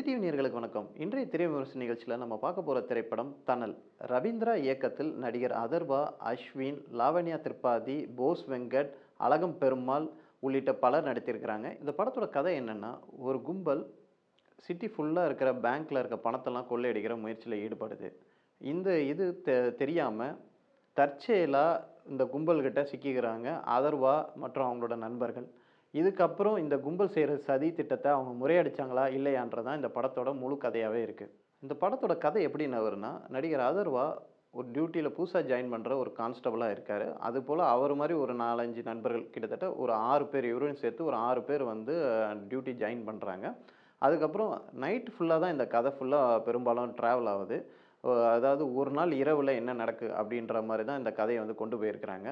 TV நேயர்களுக்கு வணக்கம். இன்றைய திரை விமர்சன நிகழ்ச்சியில நம்ம பார்க்க போற திரைப்படம் தணல். ரவீந்திரா இயக்கத்தில் நடிகர் அதர்வா, அஸ்வின், லாவண்யா திரிபாதி, போஸ் வெங்கட், அழகம் பெருமாள் உள்ளிட்ட பலர் நடித்திருக்கிறாங்க. இந்த படத்தோட கதை என்னன்னா, ஒரு கும்பல் சிட்டி ஃபுல்லா இருக்கிற பேங்க்ல இருக்க பணத்தெல்லாம் கொள்ளையடிக்கிற முயற்சியில ஈடுபடுது. இந்த இது தெரியாம தற்செயலா இந்த கும்பல்கிட்ட சிக்கிக்கிறாங்க அதர்வா மற்றும் அவங்களோட நண்பர்கள். இதுக்கப்புறம் இந்த கும்பல் செய்ற சதி திட்டத்த அவங்க முறியடிச்சாங்களா? இல்லையான்றது தான் இந்த படத்தோட முழு கதையாவே இருக்கு. இந்த படத்தோட கதை எப்படி நகரும்னா, நடிகர் அதர்வா ஒரு டியூட்டில புதுசா ஜாயின் பண்ற ஒரு கான்ஸ்டபிளா இருக்காரு. அதுபோல அவரு மாரி ஒரு 4, 5 நண்பர்கள் கிட்டத்தட்ட ஒரு 6 பேர் இவரையும் சேர்த்து ஒரு 6 பேர் வந்து டியூட்டி ஜாயின் பண்றாங்க. அதுக்கப்புறம் நைட் ஃபுல்லா தான் இந்த கதை ஃபுல்லா பெரும்பாலும் ட்ராவல் ஆவுது. அதாவது ஒரு நாள் இரவுல என்ன நடக்கு அப்படின்ற மாரி தான் இந்த கதைய வந்து கொண்டு போயிருக்கிறாங்க.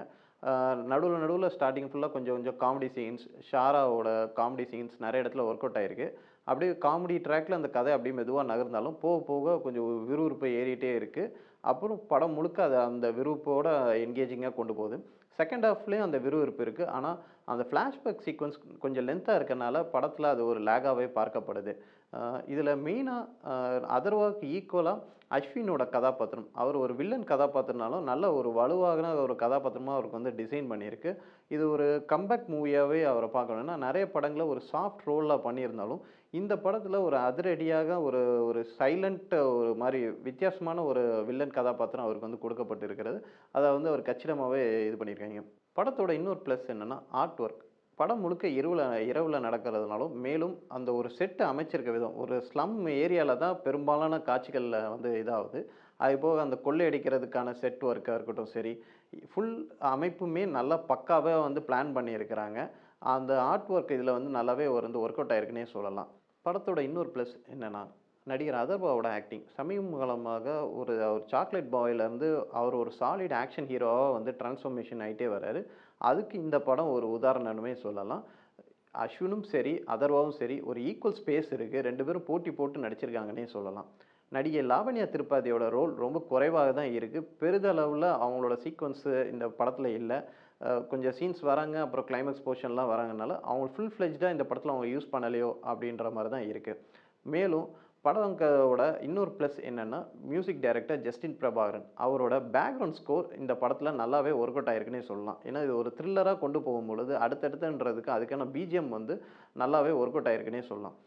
நடுவுல நடுவுல ஸ்டார்ட்டிங் ஃபுல்லா கொஞ்சம் கொஞ்சம் காமெடி சீன்ஸ், ஷாராவோட காமெடி சீன்ஸ் நெறைய இடத்துல ஒர்க் அவுட் ஆயிருக்கு. அப்படியே காமெடி ட்ராக்ல அந்த கதை அப்படியே மெதுவா நகர்ந்தாலும், போக போக கொஞ்சம் விறுவிறுப்பு ஏறிட்டே இருக்கு. அப்புறம் படம் முழுக்க அது அந்த விறுவிறுப்போட என்கேஜிங்கா கொண்டு போகுது. செகண்ட் ஹாஃப்லயும் அந்த விறுவிறுப்பு இருக்கு. ஆனா, அந்த ஃபிளாஷ்பேக் சீக்வென்ஸ் கொஞ்சம் லென்த்தா இருக்கனால, படத்துல அது ஒரு லேகாவே பார்க்கப்படுது. அ இதுல மெயினா அ அதர்வாவுக்கு ஈக்குவலா அஸ்வினோட கதாபாத்திரம். அவர் ஒரு வில்லன் கதாபாத்திரம்னாலும், நல்ல ஒரு வலுவான ஒரு கதாபாத்திரமா அவருக்கு வந்து டிசைன் பண்ணியிருக்கு. இது ஒரு கம்பேக் மூவியாவே அவர பார்க்கணும். ஏன்னா, நெறைய படங்கள்ல ஒரு சாஃப்ட் ரோலா பண்ணியிருந்தாலும், இந்த படத்துல ஒரு அதிரடியாக ஒரு ஒரு சைலன்ட் ஒரு மாரி வித்தியாசமான ஒரு வில்லன் கதாபாத்திரம் அவருக்கு வந்து கொடுக்கப்பட்டிருக்கிறது. அத வந்து அவர் கச்சிதமாவே இது பண்ணியிருக்காய்ங்க. படத்தோட இன்னொரு ப்ளஸ் என்னன்னா, ஆர்ட் ஒர்க். படம் முழுக்க இரவுல நடக்கிறதுனாலும், மேலும் அந்த ஒரு செட் அமைச்சிருக்க விதம், ஒரு ஸ்லம் ஏரியால தான் பெரும்பாலான காட்சிகள்ல வந்து இதாகுது. அதுபோக அந்த கொள்ளையடிக்கிறதுக்கான செட் ஒர்க்கா இருக்கட்டும் சரி, ஃபுல் அமைப்புமே நல்லா பக்காவா வந்து பிளான் பண்ணியிருக்கிறாங்க. அந்த ஆர்ட் ஒர்க் இதில வந்து நல்லாவே வந்து ஒர்க் அவுட் ஆயிருக்குன்னே சொல்லலாம். படத்தோட இன்னொரு ப்ளஸ் என்னன்னா, நடிகர் அதர்வாவோட ஆக்டிங். சமீப காலமாக ஒரு அவர் சாக்லேட் பாய்லேருந்து அவர் ஒரு சாலிட் ஆக்ஷன் ஹீரோவா வந்து டிரான்ஸ்ஃபர்மேஷன் ஆயிட்டே வராரு. அதுக்கு இந்த படம் ஒரு உதாரணம்னே சொல்லலாம். அஸ்வினும் சரி, அதர்வாவும் சரி ஒரு ஈக்குவல் ஸ்பேஸ் இருக்கு. 2 பேரும் போட்டி போட்டு நடிச்சிருக்காங்கன்னே சொல்லலாம். நடிகை லாவண்யா திரிபாதியோட ரோல் ரொம்ப குறைவாக தான் இருக்கு. பெரிதளவுல அவங்களோட சீக்வென்ஸு இந்த படத்துல இல்ல. கொஞ்சம் சீன்ஸ் வராங்க, அப்புறம் கிளைமாக்ஸ் போர்ஷன்லாம் வராங்கனால, அவங்க ஃபுல் ஃப்ளெட்ஜ்டா இந்த படத்துல அவங்க யூஸ் பண்ணலையோ! அப்டின்ற மாரி தான் இருக்கு. மேலும் படத்தோட இன்னொரு ப்ளஸ் என்னன்னா, மியூசிக் டைரக்டர் ஜஸ்டின் பிரபாகரன். அவரோட பேக்கிரவுண்ட் ஸ்கோர் இந்த படத்துல நல்லாவே ஒர்க் அவுட் ஆயிருக்குன்னே சொல்லலாம். ஏன்னா, இது ஒரு த்ரில்லரா கொண்டு போகும்பொழுது, அடுத்தடுத்துன்றதுக்கு அதுக்கான பிஜிஎம் வந்து நல்லாவே ஒர்க் அவுட் ஆயிருக்குன்னே சொல்லலாம்.